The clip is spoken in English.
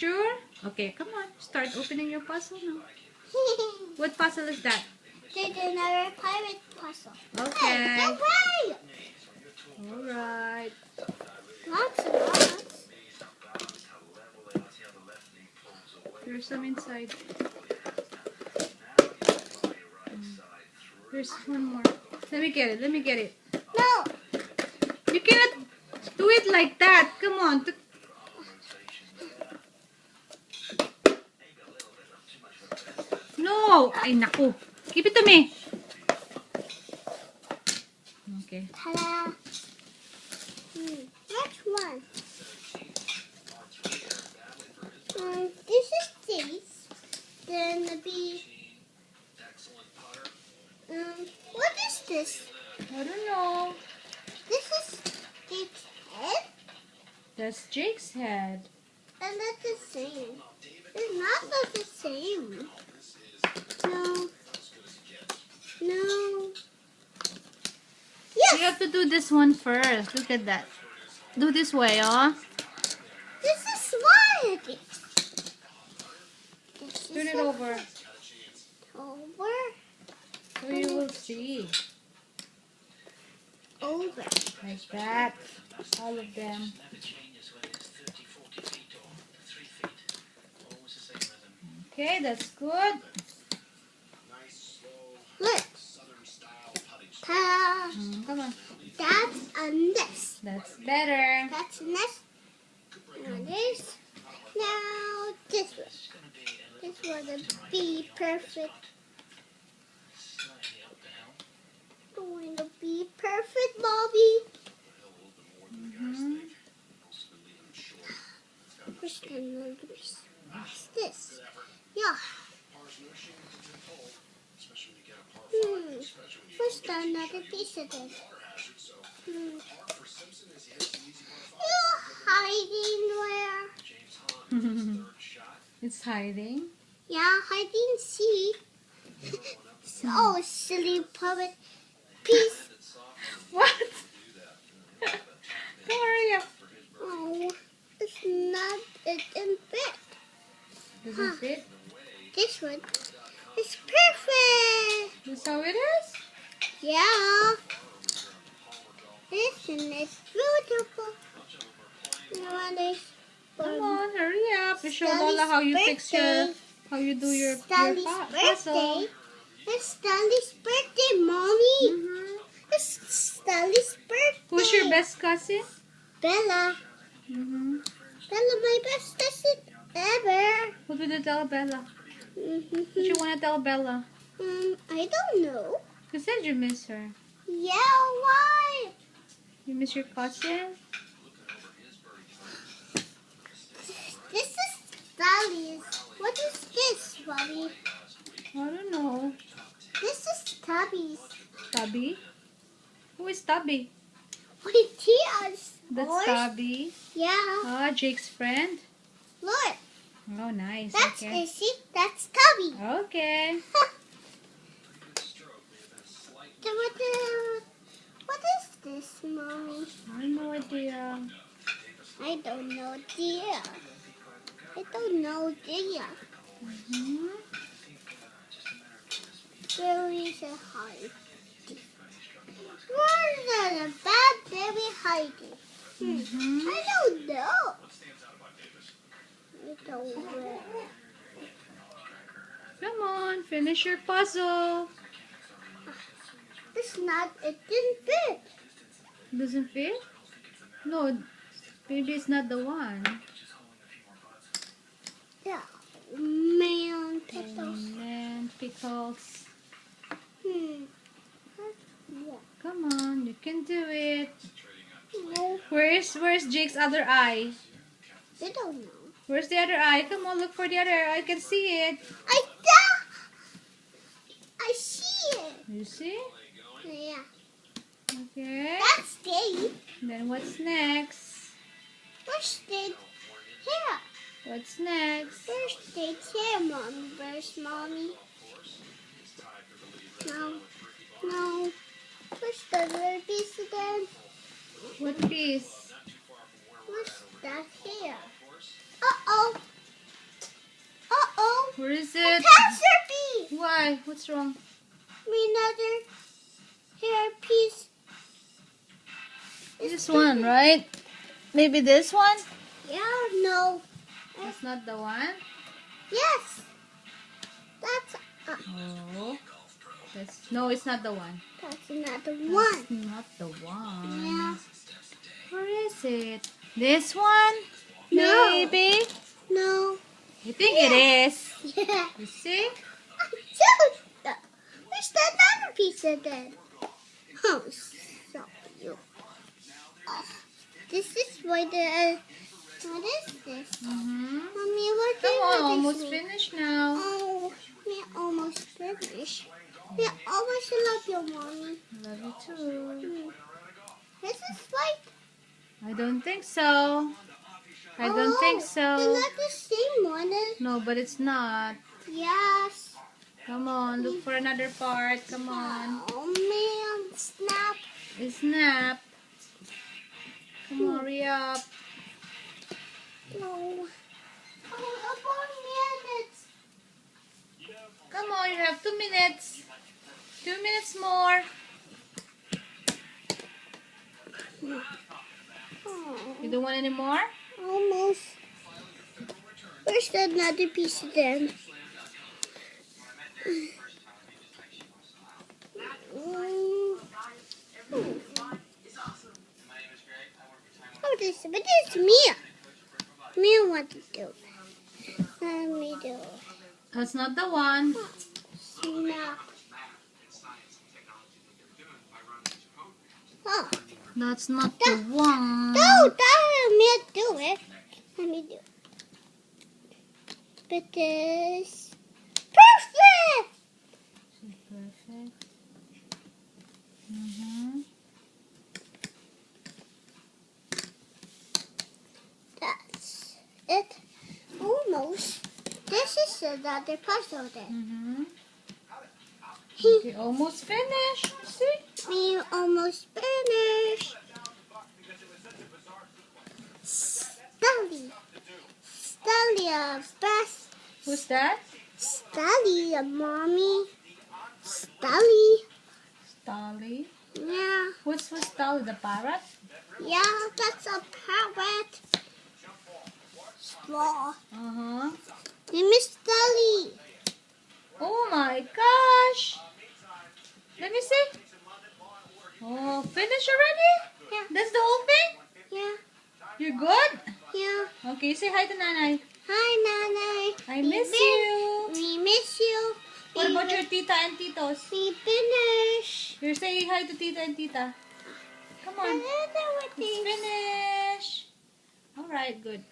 Sure? Okay, come on. Start opening your puzzle now. What puzzle is that? There's another pirate puzzle. Okay. Hey, no way! Alright. Lots and lots. There's some inside. There's one more. Let me get it. Let me get it. No! You cannot do it like that. Come on. No! Ay, naku. Give it to me. Okay. Ta-da! Which one? This is this. Then the bee. What is this? I don't know. This is Jake's head? That's Jake's head. And that's the same. It's not the same. No. No. Yes! You have to do this one first. Look at that. Do this way, oh. This is why. Turn it over. Over. So you will see. Over. Like that. All of them. Okay, that's good. Look. Ta-da. Come on. That's a nest. That's better. That's a nest. Now this. Now this one. This was a be perfect. Going to be perfect, Bobby. First another piece. What's this? Yeah. First another piece of this. You're hiding where? It's hiding. Yeah, hiding. See. Oh, silly puppet piece. What? Don't hurry up. Oh, it's not. It didn't fit. Doesn't fit? This one is perfect. That's how it is? Yeah. This one is beautiful. You want this? Come on, hurry up. You show Stanley's Lola how you fix birthday. how you do your Stanley's puzzle. birthday. It's Stanley's birthday, Mommy. It's Stanley's birthday. Who's your best cousin? Bella. Bella, my best cousin ever. What would you tell Bella? What you want to tell Bella? I don't know. You said you miss her. Yeah, why? You miss your cousin? This is Stanley's. What is this, Bobby? I don't know. This is Tubby's. Tubby? Who is Tubby? Wait, tears. That's Tubby. Yeah. Ah, Jake's friend. Look. Oh, nice. That's Okay. Izzy. That's Tubby. Okay. What is this, Mommy? I have no idea. I don't know, dear. I don't know, dear. Where is a hide? Where's a bad baby hiding? I don't know. I don't know. Come on, finish your puzzle. It's not, it didn't fit. Doesn't fit? No, maybe it's not the one. Yeah. Man, pickles. And pickles. Yeah. Come on, you can do it. No, Where's Jake's other eye? I don't know. Where's the other eye? Come on, look for the other eye. I can see it. I see it. You see? Yeah. Okay. That's Dave. Then what's next? Where's Dave? Here. What's next? Where's Dave's here, Mommy? Where's Mommy? No. No. Where's the little piece again? What piece? What's that here? Uh-oh. Where is it? Catastrophe! Why? What's wrong? Another hair piece. This one, right? Maybe this one? Yeah, no. That's not the one? Yes. That's Oh. No, it's not the one. that's another That's one. not the one. Yeah. Where is it? This one? No. Maybe? No. I think it is. Yeah. You see? Where's the another piece of that? Oh, so you. Oh, this is why the. What is this? Mm-hmm. Mommy, what Come on, this almost mean? finished now. Oh, we almost finished. We almost love you, Mommy. Love you too. This is white. I don't think so. I don't think It's so. not the same one. No, but it's not. Yes. Come on, look for another part. Come on. Oh man, snap. Snap. Come on, hurry up. No. Oh, 4 minutes. Come on, you have 2 minutes. 2 minutes more. Oh, You don't want any more? almost. Where's the another piece then? Oh, this, but it's Mia. Mia wants to do it. Let me do it. That's not the one. Snap. Oh, That's not the one. no, let me do it. Let me do it. But this perfect. Perfect. Mm-hmm. That's it. Almost. This is another puzzle then. Mm-hmm. Okay, almost finished. See? We almost finished. Stally. Stally, best. Who's that? Stally, mommy. Stally. Stolly. Yeah. Who's Stolly? The parrot? Yeah, that's a parrot. Straw. Uh-huh. Name is Stally. Oh my gosh! Let me see. Oh, finished already? Yeah. That's the whole thing? Yeah. You're good? Yeah. Okay, say hi to Nanay. Hi, Nanay. I miss you. We miss you. What about your tita and titos? We finish. You're saying hi to tita and tita. Come on. It's finished. Alright, good.